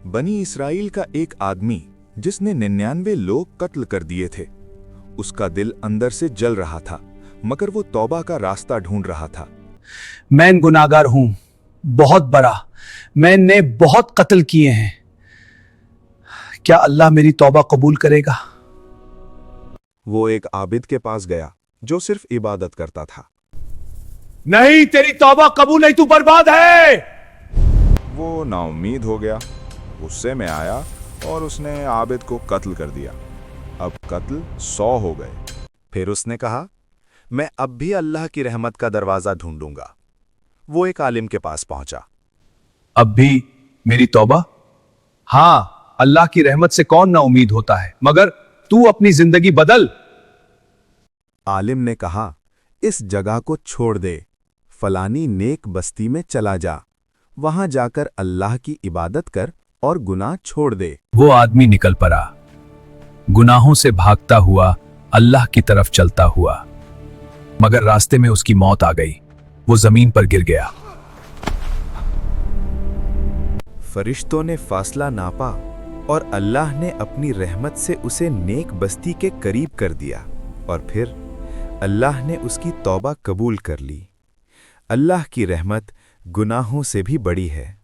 बनी इसराइल का एक आदमी जिसने 99 लोग कत्ल कर दिए थे। उसका दिल अंदर से जल रहा था, मगर वो तौबा का रास्ता ढूंढ रहा था। मैं गुनाहगार हूं, बहुत बड़ा। मैंने बहुत कत्ल किए हैं। क्या अल्लाह मेरी तौबा कबूल करेगा? वो एक आबिद के पास गया जो सिर्फ इबादत करता था। नहीं, तेरी तौबा कबूल नहीं, तू बर्बाद है। वो नाउम्मीद हो गया, गुस्से में आया और उसने आबिद को कत्ल कर दिया। अब कत्ल 100 हो गए। फिर उसने कहा, मैं अब भी अल्लाह की रहमत का दरवाजा ढूंढूंगा। वो एक आलिम के पास पहुंचा। अब भी मेरी तौबा? हाँ, अल्लाह की रहमत से कौन ना उम्मीद होता है, मगर तू अपनी जिंदगी बदल। आलिम ने कहा, इस जगह को छोड़ दे, फलानी नेक बस्ती में चला जा, वहां जाकर अल्लाह की इबादत कर और गुनाह छोड़ दे। वो आदमी निकल पड़ा, गुनाहों से भागता हुआ, अल्लाह की तरफ चलता हुआ, मगर रास्ते में उसकी मौत आ गई। वो जमीन पर गिर गया। फरिश्तों ने फासला नापा और अल्लाह ने अपनी रहमत से उसे नेक बस्ती के करीब कर दिया, और फिर अल्लाह ने उसकी तौबा कबूल कर ली। अल्लाह की रहमत गुनाहों से भी बड़ी है।